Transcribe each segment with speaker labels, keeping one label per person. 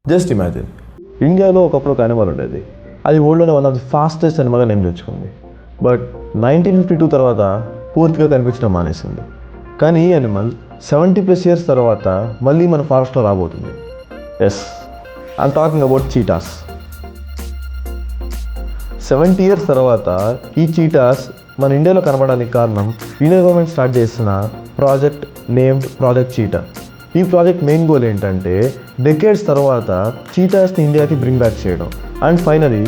Speaker 1: Just imagine, ఇండియాలో ఒకప్పుడు ఒక యానిమల్ ఉండేది. అది వరల్డ్లోనే వన్ ఆఫ్ ది ఫాస్టెస్ట్ యానిమల్గా నేమ్ తెచ్చుకుంది. బట్ 1952 తర్వాత పూర్తిగా కనిపించడం మానేసింది. కానీ ఈ యానిమల్ 70+ ఇయర్స్ తర్వాత మళ్ళీ మన ఫారెస్ట్లో రాబోతుంది. Yes, I'm talking about cheetahs. 70 years తర్వాత ఈ చీటాస్ మన ఇండియాలో కనబడడానికి కారణం ఇండియన్ గవర్నమెంట్ స్టార్ట్ చేసిన ప్రాజెక్ట్ నేమ్డ్ ప్రాజెక్ట్ చీటా. ఈ ప్రాజెక్ట్ మెయిన్ గోల్ ఏంటంటే డెకేడ్స్ తర్వాత చీటాస్ని ఇండియాకి బ్రింగ్ బ్యాక్ చేయడం. అండ్ ఫైనలీ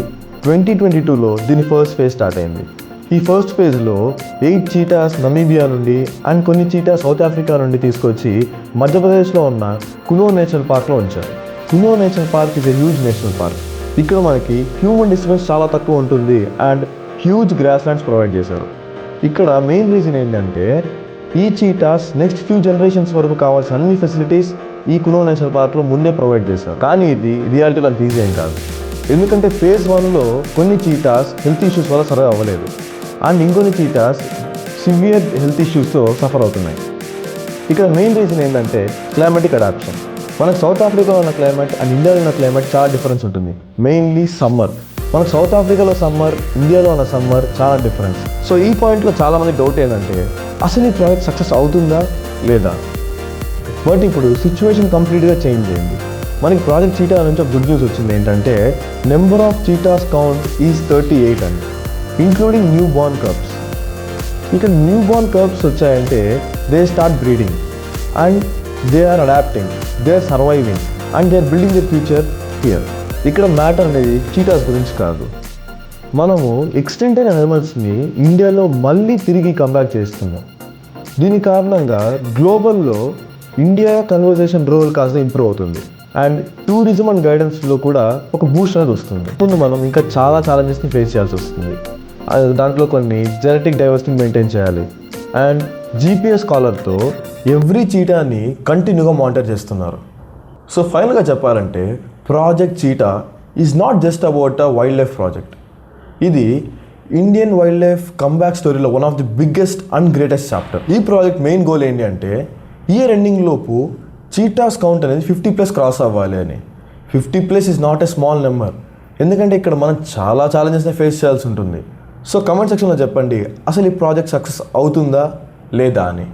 Speaker 1: 2022లో దీని ఫస్ట్ ఫేజ్ స్టార్ట్ అయింది. ఈ ఫస్ట్ ఫేజ్లో 8 చీటాస్ నమీబియా నుండి అండ్ కొన్ని చీటాస్ సౌత్ ఆఫ్రికా నుండి తీసుకొచ్చి మధ్యప్రదేశ్లో ఉన్న కునో నేషనల్ పార్క్లో ఉంచారు. Kuno national park is a huge national park. ఇక్కడ మనకి హ్యూమన్ డిస్టర్బెన్స్ చాలా తక్కువ ఉంటుంది and huge grass lands provide చేశారు. ఇక్కడ మెయిన్ రీజన్ ఏంటంటే ఈ చీటాస్ నెక్స్ట్ ఫ్యూ జనరేషన్స్ వరకు కావాల్సిన అన్ని ఫెసిలిటీస్ ఈ కునో నేషనల్ పార్క్లో ముందే ప్రొవైడ్ చేశారు. కానీ ఇది రియాలిటీలో అంత ఈజీ ఏం కాదు. ఎందుకంటే ఫేజ్ 1లో కొన్ని చీటాస్ హెల్త్ ఇష్యూస్ వల్ల సర్వే అవ్వలేదు అండ్ ఇంకొన్ని చీటాస్ సివియర్ హెల్త్ ఇష్యూస్తో సఫర్ అవుతున్నాయి. ఇక్కడ మెయిన్ రీజన్ ఏంటంటే క్లైమాటిక్ అడాప్షన్. మనకు సౌత్ ఆఫ్రికాలో ఉన్న క్లైమేట్ అండ్ ఇండియాలో ఉన్న క్లైమేట్ చాలా డిఫరెన్స్ ఉంటుంది. Mainly summer. మనకు సౌత్ ఆఫ్రికాలో సమ్మర్, ఇండియాలో ఉన్న సమ్మర్ చాలా డిఫరెన్స్. సో ఈ పాయింట్లో చాలామంది డౌట్ ఏంటంటే అసలు ఈ ప్రాజెక్ట్ సక్సెస్ అవుతుందా లేదా. బట్ ఇప్పుడు సిచ్యువేషన్ కంప్లీట్గా చేంజ్ అయింది. మనకి ప్రాజెక్ట్ చీటా నుంచి ఒక గుడ్ న్యూస్ వచ్చింది ఏంటంటే number of cheetahs count is 38 అండి, ఇంక్లూడింగ్ న్యూ బోర్న్ కప్స్. ఇక్కడ న్యూ బోర్న్ కప్స్ వచ్చాయంటే they start breeding and they are adapting, they are surviving and they are building the future here. ఇక్కడ matter అనేది చీటాస్ గురించి కాదు. మనము ఎక్స్టెంట్ అయిన యానిమల్స్ని ఇండియాలో మళ్ళీ తిరిగి కంబ్యాక్ చేస్తున్నాం. దీని కారణంగా గ్లోబల్లో ఇండియా కన్వర్జేషన్ రోల్ కాస్త ఇంప్రూవ్ అవుతుంది అండ్ టూరిజం అండ్ గైడెన్స్లో కూడా ఒక బూస్ట్ అనేది వస్తుంది. ఇప్పుడు మనం ఇంకా చాలా ఛాలెంజెస్ని ఫేస్ చేయాల్సి వస్తుంది. దాంట్లో కొన్ని జెనెటిక్ డైవర్సిటీని మెయింటైన్ చేయాలి అండ్ GPS కాలర్తో ఎవ్రీ చీటాని కంటిన్యూగా మానిటర్ చేస్తున్నారు. సో ఫైనల్గా చెప్పాలంటే project చీటా is not just about a wild life project. ఇది ఇండియన్ వైల్డ్ లైఫ్ కంబ్యాక్ స్టోరీలో one of the biggest and greatest chapter. ఈ ప్రాజెక్ట్ మెయిన్ గోల్ ఏంటి అంటే ఇయర్ ఎండింగ్ లోపు చీటాస్ కౌంట్ అనేది 50+ క్రాస్ అవ్వాలి అని. 50+ is not a small number. ఎందుకంటే ఇక్కడ మనం చాలా ఛాలెంజెస్ని ఫేస్ చేయాల్సి ఉంటుంది. సో కమెంట్ సెక్షన్లో చెప్పండి అసలు ఈ ప్రాజెక్ట్ సక్సెస్ అవుతుందా లేదా అని.